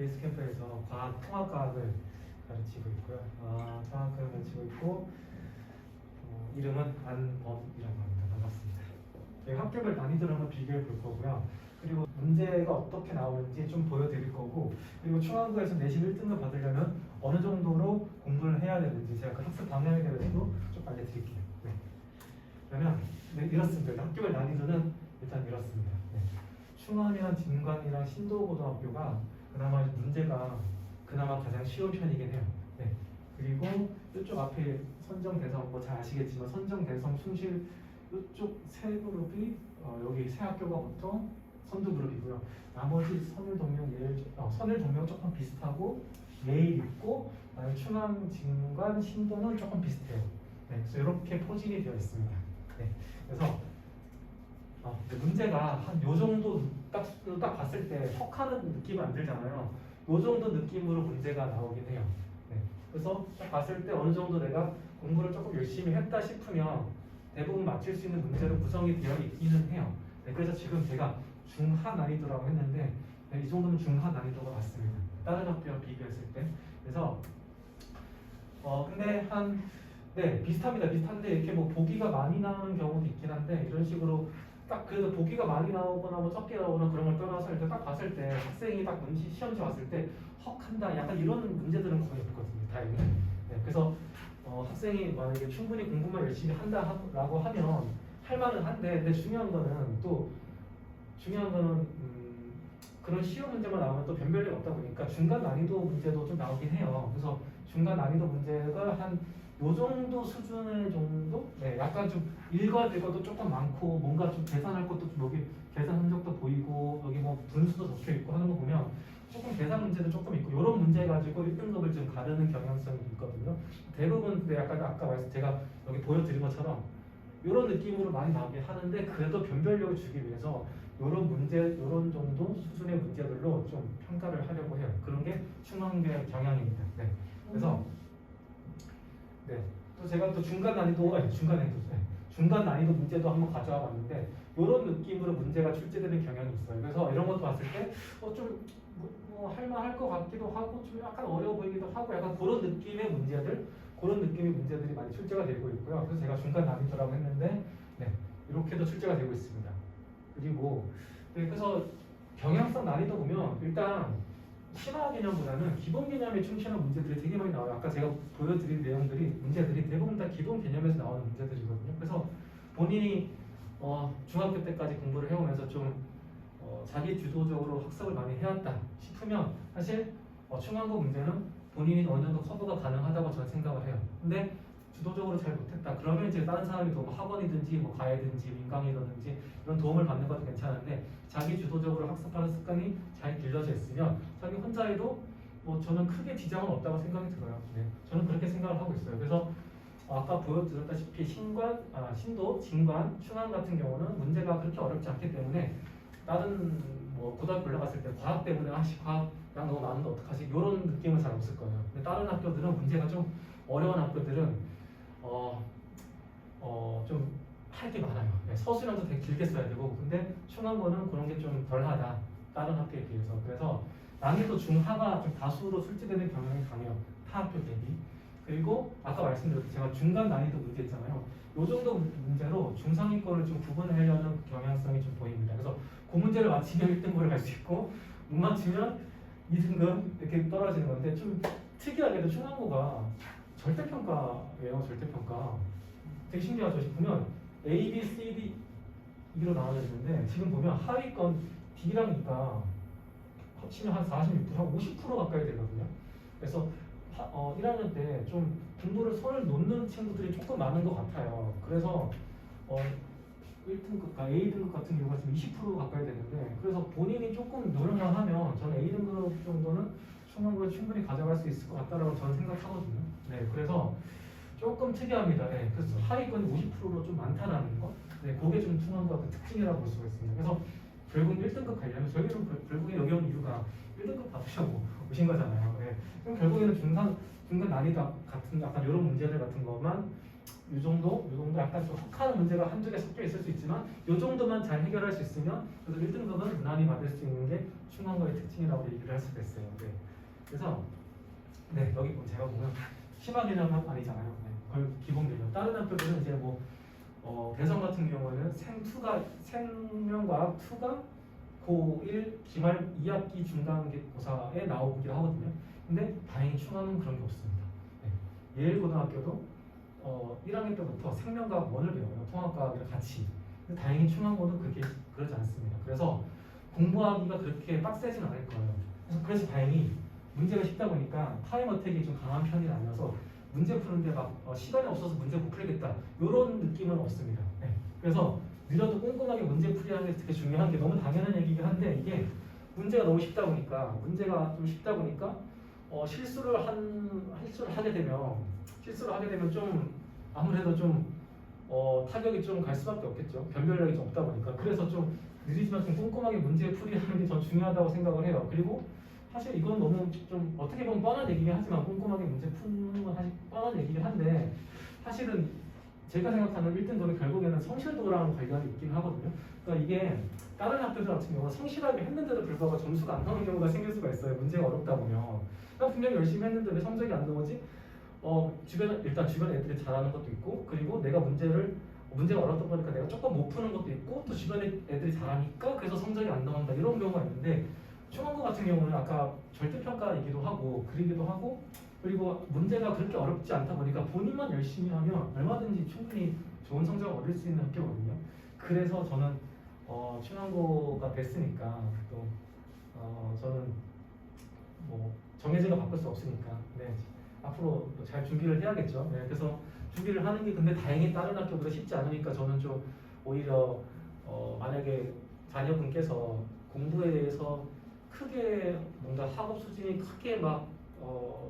베이스 캠프에서 과학, 통합과학을 가르치고 있고요. 통합과학을 가르치고 있고 이름은 안범이라고 합니다. 반갑습니다. 저희 학교별 난이도를 한번 비교해 볼 거고요. 그리고 문제가 어떻게 나오는지 좀 보여드릴 거고, 그리고 중앙고에서 내신 1등급 받으려면 어느 정도로 공부를 해야 되는지 제가 그 학습 방향에 대해서도 좀 알려드릴게요. 네. 그러면 이렇습니다. 학교별 난이도는 일단 이렇습니다. 네. 충안이랑 진관이랑 신도고등학교가 그나마 문제가 그나마 가장 쉬운 편이긴 해요. 네. 그리고 이쪽 앞에 선정대성 뭐 잘 아시겠지만 선정대성 숭실 이쪽 세 그룹이 여기 세 학교가 보통 선두 그룹이고요. 나머지 선일동명, 선일동명 조금 비슷하고 예일 있고, 충안, 진관, 신도는 조금 비슷해요. 네, 그래서 이렇게 포진이 되어 있습니다. 네, 그래서 문제가 한 요 정도 딱 봤을 때 혹하는 느낌은 안 들잖아요. 요 정도 느낌으로 문제가 나오긴 해요. 네, 그래서 딱 봤을 때 어느 정도 내가 공부를 조금 열심히 했다 싶으면 대부분 맞출 수 있는 문제로 구성이 되어 있기는 해요. 네, 그래서 지금 제가 중하 난이도라고 했는데 네, 이 정도면 중하 난이도가 맞습니다. 다른 학교와 비교했을 때. 그래서 근데 네, 비슷합니다. 비슷한데 이렇게 뭐 보기가 많이 나오는 경우도 있긴 한데, 이런 식으로 딱 그래서 보기가 많이 나오거나 뭐 적게 나오거나 그런 걸 떠나서 이렇게 딱 봤을 때 학생이 딱 시험지 왔을 때 헉한다 약간 이런 문제들은 거의 없거든요. 다행히. 네, 그래서 학생이 만약에 충분히 공부만 열심히 한다라고 하면 할 만은 한데, 근데 중요한 거는 그런 시험 문제만 나오면 또 변별력이 없다 보니까 중간 난이도 문제도 좀 나오긴 해요. 그래서 중간 난이도 문제가 한 요 정도 수준의 정도? 네, 약간 좀 읽어야 될 것도 조금 많고, 뭔가 좀 계산할 것도 좀 여기 계산 흔적도 보이고, 여기 뭐 분수도 적혀 있고 하는 거 보면 조금 계산 문제도 조금 있고, 이런 문제 가지고 1등급을 좀 가르는 경향성이 있거든요. 대부분 근데 약간 아까 말씀 제가 여기 보여드린 것처럼 이런 느낌으로 많이 나오긴 하는데, 그래도 변별력을 주기 위해서 이런 문제, 이런 정도 수준의 문제들로 좀 평가를 하려고 해요. 그런 게 충원의 경향입니다. 네. 그래서 네. 또 제가 또 중간 난이도 문제도 한번 가져와 봤는데, 이런 느낌으로 문제가 출제되는 경향이 있어요. 그래서 이런 것도 봤을 때 좀 할만할 것 같기도 하고, 좀 약간 어려워 보이기도 하고, 약간 그런 느낌의 문제들이 많이 출제가 되고 있고요. 그래서 제가 중간 난이도라고 했는데, 네, 이렇게도 출제가 되고 있습니다. 그리고 네, 그래서 경향성 난이도 보면 일단 심화 개념보다는 기본 개념에 충실한 문제들이 되게 많이 나와요. 아까 제가 보여드린 문제들이 대부분 다 기본 개념에서 나오는 문제들이거든요. 그래서 본인이 중학교 때까지 공부를 해오면서 좀 자기 주도적으로 학습을 많이 해왔다 싶으면 사실 중간고 문제는 본인이 어느 정도 커버가 가능하다고 저는 생각을 해요. 근데 주도적으로 잘 못했다 그러면 이제 다른 사람이 뭐 학원이든지 뭐 가야든지 민강이든지 이런 도움을 받는 것도 괜찮은데, 자기 주도적으로 학습하는 습관이 잘 길러져 있으면 자기 혼자 해도 저는 크게 지장은 없다고 생각이 들어요. 네, 저는 그렇게 생각을 하고 있어요. 그래서 아까 보여드렸다시피 신도, 진관, 충안 같은 경우는 문제가 그렇게 어렵지 않기 때문에 다른 고등학교 올라갔을 때 과학 때문에 과학 양 너무 많은데 어떡하지? 이런 느낌은 잘 없을 거예요. 근데 다른 학교들은 문제가 좀 어려운 학교들은 좀 할 게 많아요. 네, 서술형도 되게 길게 써야 되고, 근데 충안고는 그런 게 좀 덜하다 다른 학교에 비해서. 그래서 난이도 중하가 좀 다수로 출제되는 경향이 강해요, 타 학교 대비. 그리고 아까 말씀드렸듯이 제가 중간 난이도 문제 있잖아요. 요 정도 문제로 중상위권을 좀 구분하려는 경향성이 좀 보입니다. 그래서 그 문제를 맞히면 1등급을 갈 수 있고, 못 맞히면 2등급 이렇게 떨어지는 건데, 좀 특이하게도 충안고가 절대평가예요. 절대평가 되게 신기하죠. 보면 A, B, C, D 이로 나눠져 있는데, 지금 보면 하위권 D랑 E가 합치면 한 46%, 한 50% 가까이 되거든요. 그래서 1학년 때 좀 공부를 손을 놓는 친구들이 조금 많은 것 같아요. 그래서 1등급, A등급 같은 경우가 지금 20% 가까이 되는데, 그래서 본인이 조금 노력만 하면 저는 A등급 정도는 충분히 충분히 가져갈 수 있을 것 같다라고 저는 생각하거든요. 네, 그래서 조금 특이합니다. 네, 그래서 하위권이 50%로 좀 많다라는 거. 네, 그게 좀 충원과 그 특징이라고 볼 수가 있습니다. 그래서 결국 1등급 가려면 저희는 결국에 여기 온 이유가 1등급 받으려고 오신 거잖아요. 네, 그럼 결국에는 중간 난이도 같은 약간 이런 문제들 같은 것만 이 정도 약간 좀 혹하는 문제가 한두 개 섞여 있을 수 있지만 이 정도만 잘 해결할 수 있으면 그래서 1등급은 무난히 받을 수 있는 게 충원고의 특징이라고 얘기를 할 수가 있어요. 네. 그래서 네 여기 제가 보면 심화 개념은 아니잖아요. 네. 거의 기본 개념. 다른 학교들은 이제 뭐 대성 같은 경우에는 생명과학 2가 고1 기말 2학기 중간고사에 나오기도 하거든요. 근데 다행히 충원은 그런 게 없습니다. 네. 예일고등학교도 1학년 때부터 생명과학 1을 배워요. 통합과학이랑 같이. 근데 다행히 충원고도 그러지 않습니다. 그래서 공부하기가 그렇게 빡세진 않을 거예요. 그래서 다행히 문제가 쉽다 보니까 타임 어택이 좀 강한 편이 아니어서 문제 푸는데 막 시간이 없어서 문제 못 풀겠다 이런 느낌은 없습니다. 네. 그래서 느려도 꼼꼼하게 문제 풀이하는 게 되게 중요한 게 너무 당연한 얘기긴 한데 이게 문제가 너무 쉽다 보니까 실수를 하게 되면 좀 아무래도 좀 타격이 좀 갈 수밖에 없겠죠. 변별력이 좀 없다 보니까. 그래서 좀 느리지만 좀 꼼꼼하게 문제 풀이하는 게 더 중요하다고 생각을 해요. 그리고 사실 이건 너무 좀 어떻게 보면 뻔한 얘기긴 하지만 꼼꼼하게 문제 푸는 건 사실 뻔한 얘기긴 한데 사실은 제가 생각하는 1등급이 결국에는 성실도랑 관련이 있긴 하거든요. 그러니까 이게 다른 학교들 같은 경우는 성실하게 했는데도 불구하고 점수가 안 나오는 경우가 생길 수가 있어요. 문제가 어렵다 보면. 그러니까 분명히 열심히 했는데 왜 성적이 안 나오지? 일단 주변 애들이 잘하는 것도 있고 그리고 내가 문제가 어렵다 보니까 내가 조금 못 푸는 것도 있고 또 주변에 애들이 잘하니까 그래서 성적이 안 나온다 이런 경우가 있는데 충원고 같은 경우는 아까 절대평가이기도 하고 그리기도 하고 그리고 문제가 그렇게 어렵지 않다 보니까 본인만 열심히 하면 얼마든지 충분히 좋은 성적을 얻을 수 있는 학교거든요. 그래서 저는 충원고가 됐으니까 또 저는 뭐 정해진 거 바꿀 수 없으니까 네, 앞으로 잘 준비를 해야겠죠. 네, 그래서 준비를 하는 게 근데 다행히 다른 학교보다 쉽지 않으니까 저는 좀 오히려 만약에 자녀분께서 공부에 대해서 크게 뭔가 학업 수준이 크게 막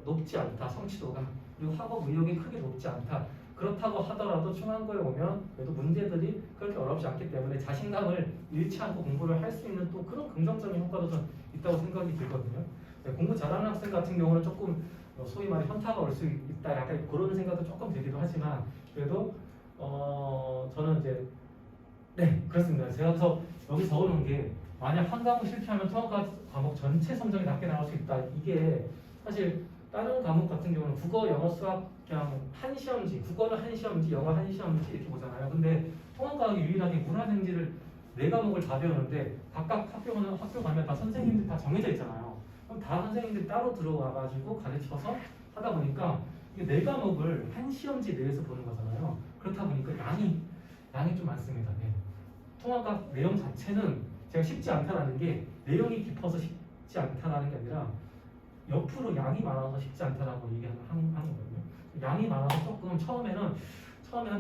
높지 않다 성취도가 그리고 학업 의욕이 크게 높지 않다 그렇다고 하더라도 충원고에 오면 그래도 문제들이 그렇게 어렵지 않기 때문에 자신감을 잃지 않고 공부를 할 수 있는 또 그런 긍정적인 효과도 좀 있다고 생각이 들거든요. 네, 공부 잘하는 학생 같은 경우는 조금 소위 말해 현타가 올 수 있다 약간 그런 생각도 조금 들기도 하지만 그래도 저는 이제 네 그렇습니다. 제가 그래서 여기 적어놓은 게 만약 한 과목 실패하면 통합 과목 전체 성적이 낮게 나올 수 있다. 이게 사실 다른 과목 같은 경우는 국어, 영어, 수학 그냥 한 시험지, 국어는 한 시험지, 영어 한 시험지 이렇게 보잖아요. 근데 통합과학이 유일하게 문화생지를 4과목을 다 배우는데 각각 학교 가면 다 선생님들 다 정해져 있잖아요. 그럼 다 선생님들이 따로 들어와가지고 가르쳐서 하다 보니까 이게 4과목을 한 시험지 내에서 보는 거잖아요. 그렇다 보니까 양이 좀 많습니다. 네. 통합과학 내용 자체는 제가 쉽지 않다라는 게 내용이 깊어서 쉽지 않다라는 게 아니라 옆으로 양이 많아서 쉽지 않다라고 얘기하는 거거든요. 양이 많아서 조금 처음에 한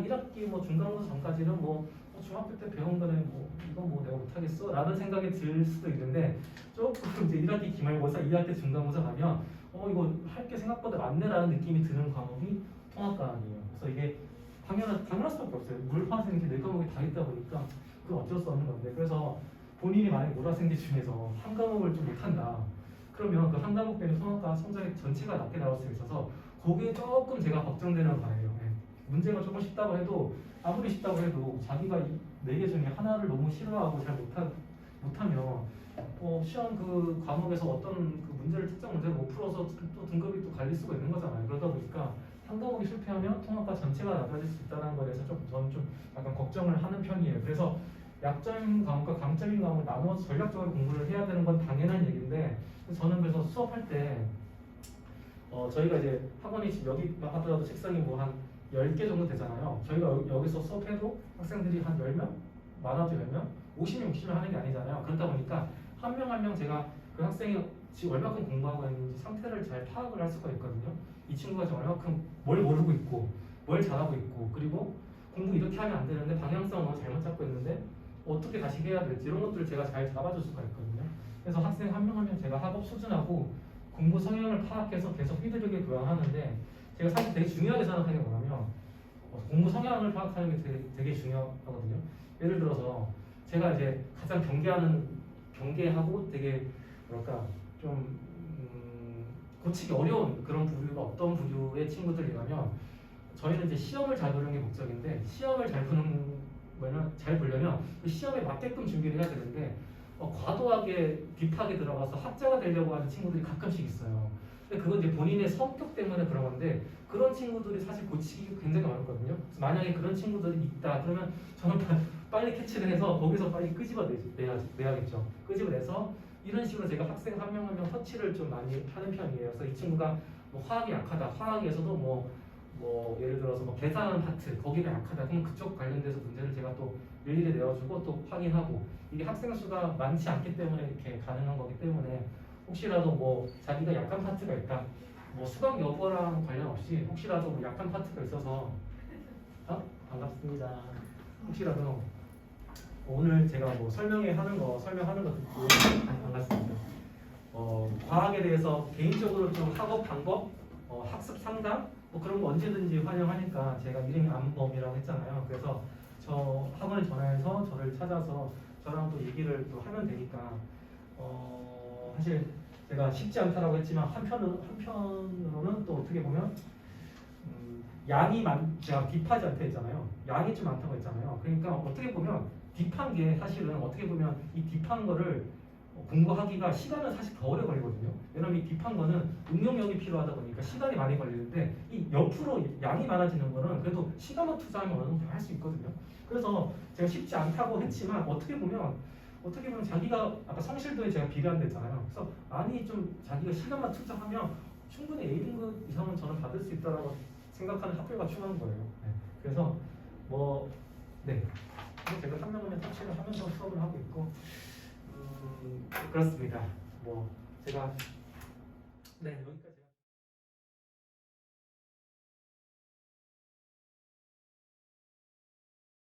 1학기 뭐 중간고사 전까지는 중학교 때 배운 거는 이건 내가 못하겠어 라는 생각이 들 수도 있는데 조금 이제 1학기 기말고사, 2학기 중간고사 가면 이거 할 게 생각보다 많네라는 느낌이 드는 과목이 통합과학이에요. 그래서 이게 당연할 수밖에 없어요. 물화생 이렇게 4과목이 다 있다 보니까 그건 어쩔 수 없는 건데 그래서 본인이 만약 물화생지 중에서 한 과목을 좀 못한다 그러면 그 한 과목 때문에 통합과학 성적이 전체가 낮게 나올 수 있어서 그게 조금 제가 걱정되는 바예요. 네. 문제가 조금 쉽다고 해도 아무리 쉽다고 해도 자기가 이 4개 중에 하나를 너무 싫어하고 잘 못하면 시험 그 과목에서 어떤 그 문제를 특정 문제를 못 풀어서 또 등급이 또 갈릴 수가 있는 거잖아요. 그러다 보니까 한 과목이 실패하면 통합과 전체가 낮아질 수 있다는 거에 대해서 저는 좀 약간 걱정을 하는 편이에요. 그래서 약점인 과목과 강점인 과목을 나누어서 전략적으로 공부를 해야 되는 건 당연한 얘기인데 저는 그래서 수업할 때 저희가 이제 학원이 여기만 하더라도 책상이 한 10개 정도 되잖아요. 저희가 여기서 수업해도 학생들이 한 10명? 많아도 10명? 50명, 60명 하는 게 아니잖아요. 그러다 보니까 한 명 한 명 제가 그 학생이 지금 얼마큼 공부하고 있는지 상태를 잘 파악을 할 수가 있거든요. 이 친구가 지금 얼마큼 뭘 모르고 있고 뭘 잘하고 있고 그리고 공부 이렇게 하면 안 되는데 방향성을 너무 잘못 잡고 있는데 어떻게 다시 해야 될지 이런 것들을 제가 잘 잡아줄 수가 있거든요. 그래서 학생 한 명 한 명 제가 학업 수준하고 공부 성향을 파악해서 계속 휘두르게 교양하는데 제가 사실 되게 중요하게 생각하는 게 뭐냐면 공부 성향을 파악하는 게 되게 중요하거든요. 예를 들어서 제가 이제 가장 경계하고 되게 좀 고치기 어려운 그런 부류가 어떤 부류의 친구들이라면 저희는 이제 시험을 잘 보는 게 목적인데 시험을 잘 보는 거는 잘 보려면 그 시험에 맞게끔 준비를 해야 되는데 과도하게 딥하게 들어가서 학자가 되려고 하는 친구들이 가끔씩 있어요. 근데 그건 이제 본인의 성격 때문에 그런 건데 그런 친구들이 사실 고치기 굉장히 어렵거든요. 그래서 만약에 그런 친구들이 있다 그러면 저는 빨리 캐치를 해서 거기서 빨리 내야겠죠. 끄집어내서 이런 식으로 제가 학생 한 명 한 명 터치를 좀 많이 하는 편이에요. 그래서 이 친구가 뭐 화학이 약하다. 화학에서도 뭐 예를 들어서 뭐 계산하는 파트 거기가 약하다. 그럼 그쪽 관련돼서 문제를 제가 또 일일이 내어주고 또 확인하고 이게 학생 수가 많지 않기 때문에 이렇게 가능한 거기 때문에 혹시라도 뭐 자기가 약한 파트가 있다. 뭐 수강 여부랑 관련 없이 혹시라도 뭐 약한 파트가 있어서 반갑습니다. 혹시라도 오늘 제가 뭐 설명하는 거 듣고 반갑습니다. 과학에 대해서 개인적으로 좀 학업 방법, 학습 상담 뭐 그런 거 언제든지 환영하니까 제가 이름이 안범이라고 했잖아요. 그래서 저 학원에 전화해서 저를 찾아서 저랑 또 얘기를 또 하면 되니까 사실 제가 쉽지 않다라고 했지만 한편으로는 또 어떻게 보면 제가 딥하지 않다 했잖아요. 양이 좀 많다고 했잖아요. 그러니까 어떻게 보면 딥한 게 사실은 어떻게 보면 이 딥한 거를 공부하기가 시간은 사실 더 오래 걸리거든요. 왜냐면 이 딥한 거는 응용력이 필요하다 보니까 시간이 많이 걸리는데 이 옆으로 양이 많아지는 거는 그래도 시간만 투자하면 어느 정도 할 수 있거든요. 그래서 제가 쉽지 않다고 했지만 어떻게 보면 자기가 아까 성실도에 제가 비례한댔잖아요. 그래서 좀 자기가 시간만 투자하면 충분히 A등급 이상은 저는 받을 수 있다라고 생각하는 학교가 충분한 거예요. 네. 그래서 제가 3년간의 터치를 하면서 수업을 하고 있고 그렇습니다. 제가 여기까지.